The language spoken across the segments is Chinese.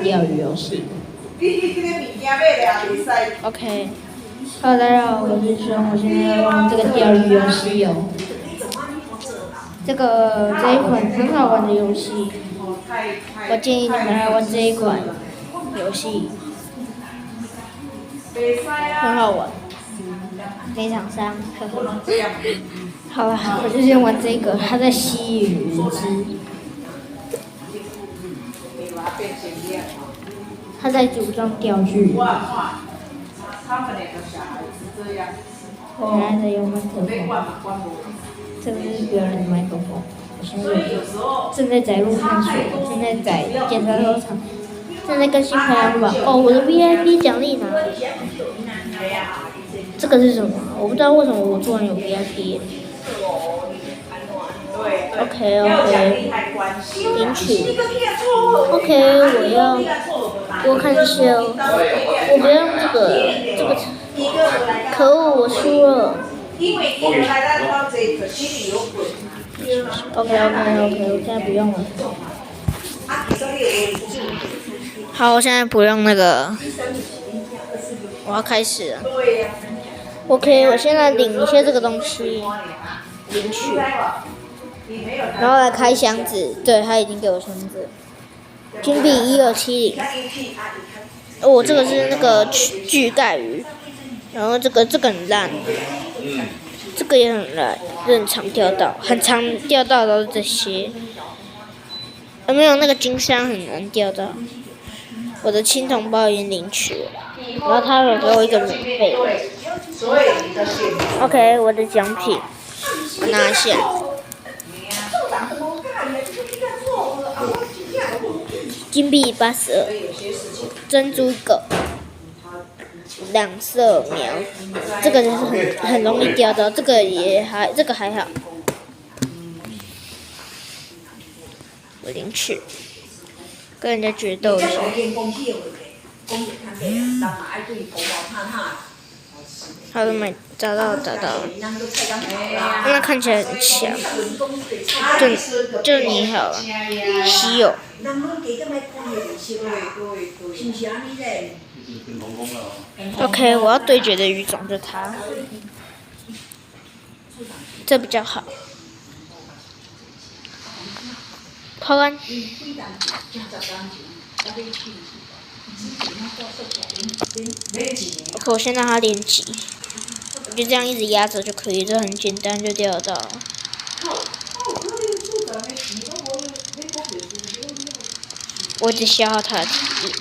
钓鱼游戏。OK， Hello， 大家好，我是轩，我现在要玩这个钓鱼游戏哦。这一款很好玩的游戏，我建议你们来玩这一款游戏，很好玩，非常伤，呵呵。好了，我就先玩这个，它在吸引人之。他在组装钓具。我现在在用麦克风，这个是别人的麦克风。我现在正在载入探索，现在在检查操场，正在更新排行榜。哦，我的 VIP 奖励拿。这个是什么？我不知道为什么我突然有 VIP。OK， 领取。OK， 我看一下哦。我不要用这个，可恶，我输了。OK， 我现在不用了。好，我现在不用那个，我要开始了。OK， 我现在领一些这个东西，领取。然后来开箱子，对，他已经给我箱子。金币1270。哦，这个是那个巨盖鱼，然后这个很烂，这个也很烂，很常钓到，都是这些。有没有那个金山很难钓到？我的青铜包已经领取了，然后他有给我一个免费的。OK， 我的奖品，我拿下。金币82，珍珠1个，2色苗，这个就是很容易钓到，这个还好。我领取，跟人家决斗一下。好的，找到了。那看起来很强，就你好了，稀有。OK， 我要对决的鱼种就是它，这比较好。抛竿。OK， 我先让它连击，我就这样一直压着就可以，这很简单就钓得到了。我只消耗它的体力，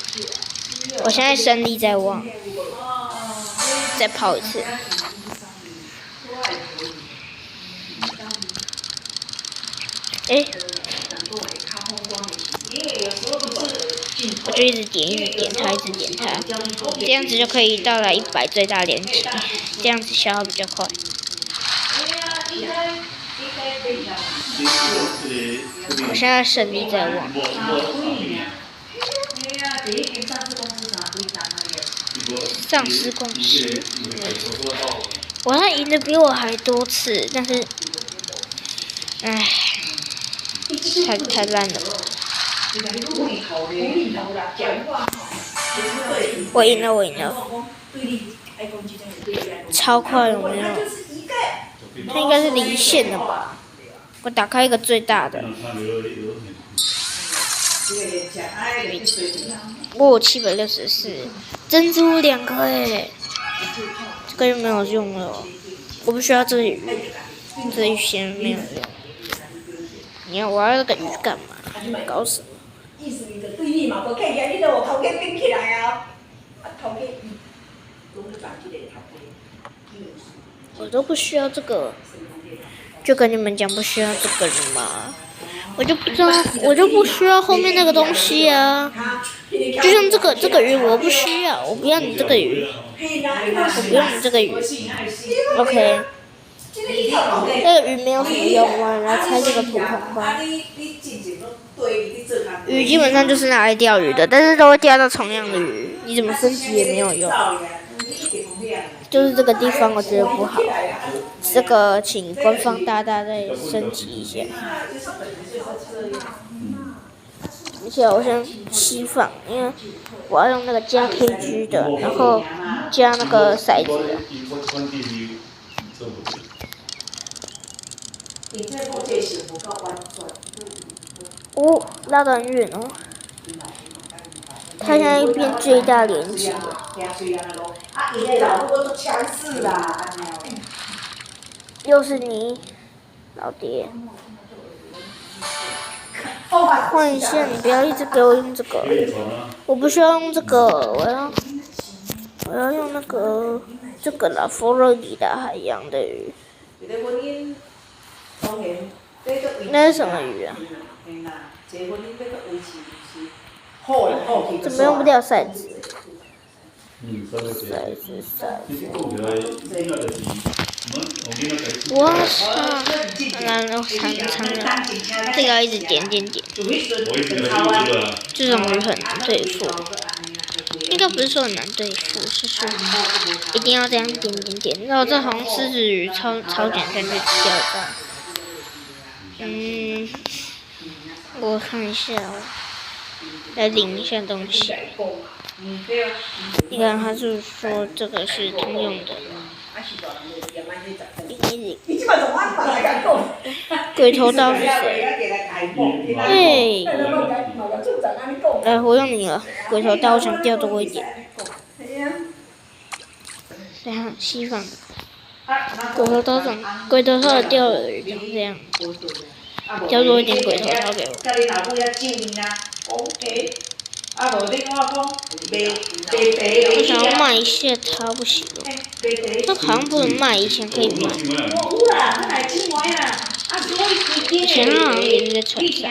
我现在胜利在望，再跑一次。我就一直点它，这样子就可以到达100最大连击，这样子消耗比较快。我现在胜利在望。丧尸公司，我他赢的比我还多次，但是，太烂了。我赢了，超快有没有？它应该是离线的吧？我打开一个最大的。764，珍珠2颗诶，这个就没有用了，我不需要这鱼，这鱼先没有用。你要我要那个鱼干嘛？搞什么？我都不需要这个，就跟你们讲不需要这个了嘛。我就不需要后面那个东西啊，就像这个鱼我不需要，我不要你这个鱼，我不要你这个鱼 ，OK， 这个鱼没有什么用啊，来开这个普通吧。鱼基本上就是拿来钓鱼的，但是都会钓到同样的鱼，你怎么升级也没有用。就是这个地方我觉得不好，这个请官方大大再升级一下。一下，我先吸放，因为我要用那个加 KG 的，然后加那个骰子的。哦，拉得很远哦。它现在变最大连击了。又是你，老爹。换一下，你不要一直给我用这个。我不需要用这个，我要用那个这个啦，佛罗里达海洋的鱼。那是什么鱼啊？怎么用不掉骰子？骰子。我操！然后长的，这个要一直点。这种鱼很难对付，应该不是说很难对付，是说一定要这样点。然后这好像狮子鱼超简单就钓到。我看一下哦，来领一下东西。你看，他是说这个是通用的。鬼头刀是谁？嘿，来，我用你了。鬼头刀我想钓多一点。等下西方鬼头刀的钓鱼长这样，钓多一点鬼头刀给我。我想要卖一下它，不行了。这好像不能卖，以前可以卖。以前它好像也是在船上。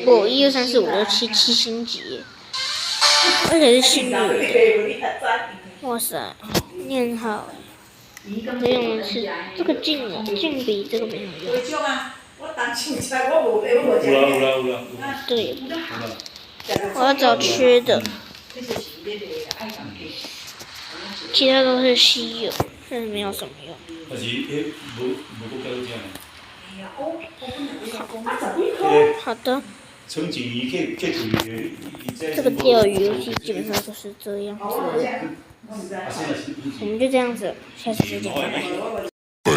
我1、2、3、4、5、6、7星级，而且是幸运的。哇塞，念好。这用的是这个镜比这个没有用。对，我要找缺的，其他都是稀有，但是没有什么用。好的。这个钓鱼游戏基本上就是这样子，我们就这样子，下次再见，拜拜。